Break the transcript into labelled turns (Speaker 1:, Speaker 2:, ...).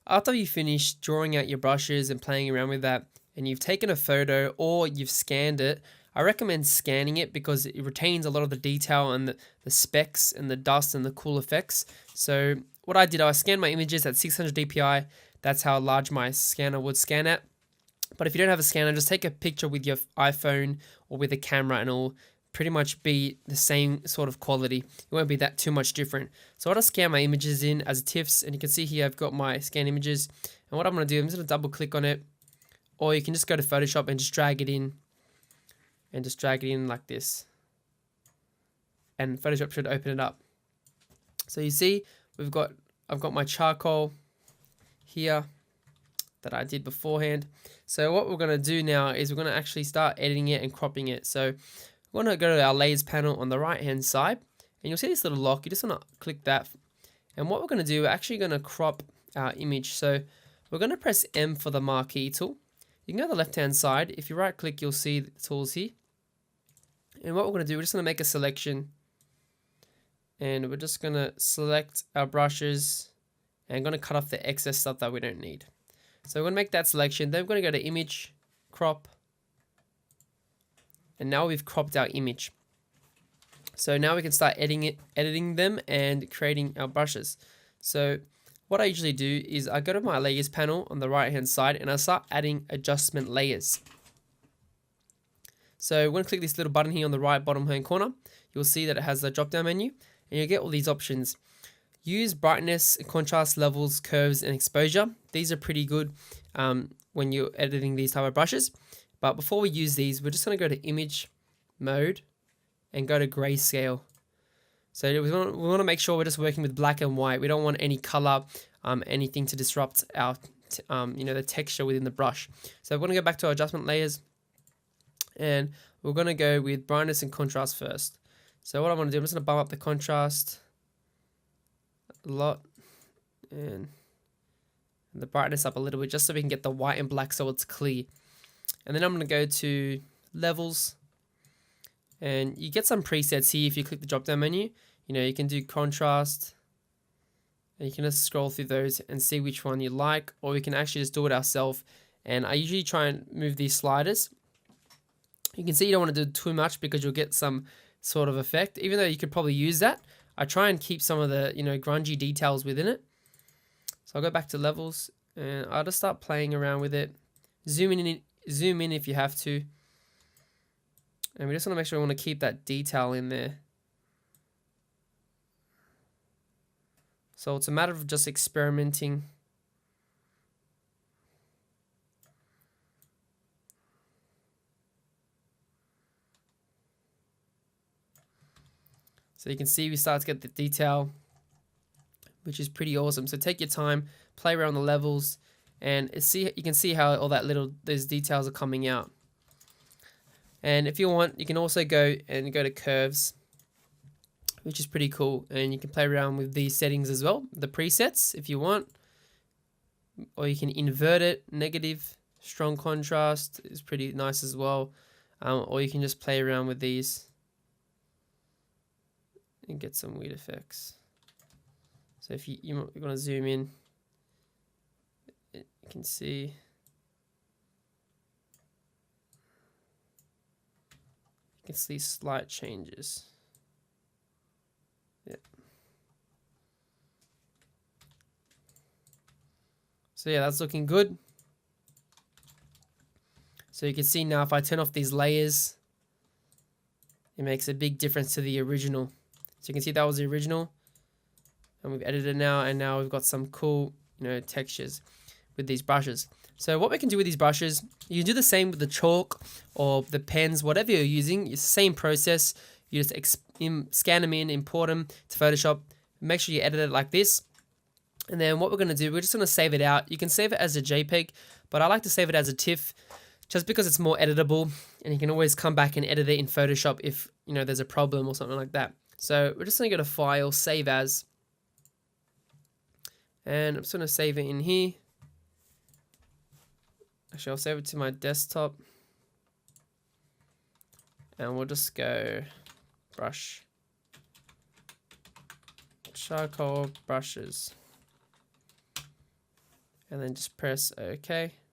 Speaker 1: after you finish drawing out your brushes and playing around with that, and you've taken a photo or you've scanned it, I recommend scanning it because it retains a lot of the detail and the specks and the dust and the cool effects. So what I did, I scanned my images at 600 dpi. That's how large my scanner would scan at. But if you don't have a scanner, just take a picture with your iPhone or with a camera and it'll pretty much be the same sort of quality. It won't be that too much different. So I just scan my images in as TIFFs, and you can see here I've got my scan images. And what I'm going to do, I'm just going to double click on it, or you can just go to Photoshop and just drag it in, and just drag it in like this. And Photoshop should open it up. So you see, I've got my charcoal here that I did beforehand. So what we're going to do now is we're going to actually start editing it and cropping it. So we're going to go to our layers panel on the right hand side, and you'll see this little lock. You just want to click that, and what we're going to do, we're actually going to crop our image. So we're going to press M for the marquee tool. You can go to the left hand side. If you right click, you'll see the tools here, and what we're going to do, we're just going to make a selection, and we're just going to select our brushes and going to cut off the excess stuff that we don't need. So we're going to make that selection, then we're going to go to image, crop, and now we've cropped our image. So now we can start editing them and creating our brushes. So what I usually do is I go to my layers panel on the right hand side and I start adding adjustment layers. So we're going to click this little button here on the right bottom hand corner. You'll see that it has the drop down menu, and you get all these options. Use brightness, contrast levels, curves, and exposure. These are pretty good when you're editing these type of brushes. But before we use these, we're just going to go to image mode and go to grayscale. So we want to make sure we're just working with black and white. We don't want any color, anything to disrupt our, the texture within the brush. So we're going to go back to our adjustment layers, and we're going to go with brightness and contrast first. So what I'm going to do, I'm just going to bump up the contrast a lot and the brightness up a little bit, just so we can get the white and black so it's clear. And then I'm going to go to levels, and you get some presets here. If you click the drop down menu, you can do contrast, and you can just scroll through those and see which one you like, or we can actually just do it ourselves. And I usually try and move these sliders. You can see you don't want to do too much because you'll get some sort of effect, even though you could probably use that. I try and keep some of the grungy details within it. So I'll go back to levels and I'll just start playing around with it. Zoom in if you have to. And we just want to make sure we want to keep that detail in there. So it's a matter of just experimenting. So you can see we start to get the detail, which is pretty awesome. So take your time, play around the levels, and you can see how all those details are coming out. And if you want, you can also go to curves, which is pretty cool. And you can play around with these settings as well, the presets if you want, or you can invert it. Negative, strong contrast is pretty nice as well. Or you can just play around with these and get some weird effects. So if you want to zoom in, you can see slight changes. Yeah. So yeah, that's looking good. So you can see now if I turn off these layers, it makes a big difference to the original. So you can see that was the original, and we've edited it now, and now we've got some cool, textures with these brushes. So what we can do with these brushes, you can do the same with the chalk or the pens, whatever you're using. It's the same process. You just scan them in, import them to Photoshop. Make sure you edit it like this. And then what we're going to do, we're just going to save it out. You can save it as a JPEG, but I like to save it as a TIFF just because it's more editable, and you can always come back and edit it in Photoshop if there's a problem or something like that. So we're just going to go to File, Save As, and I'm just going to save it in here. Actually, I'll save it to my desktop, and we'll just go brush, charcoal brushes, and then just press OK.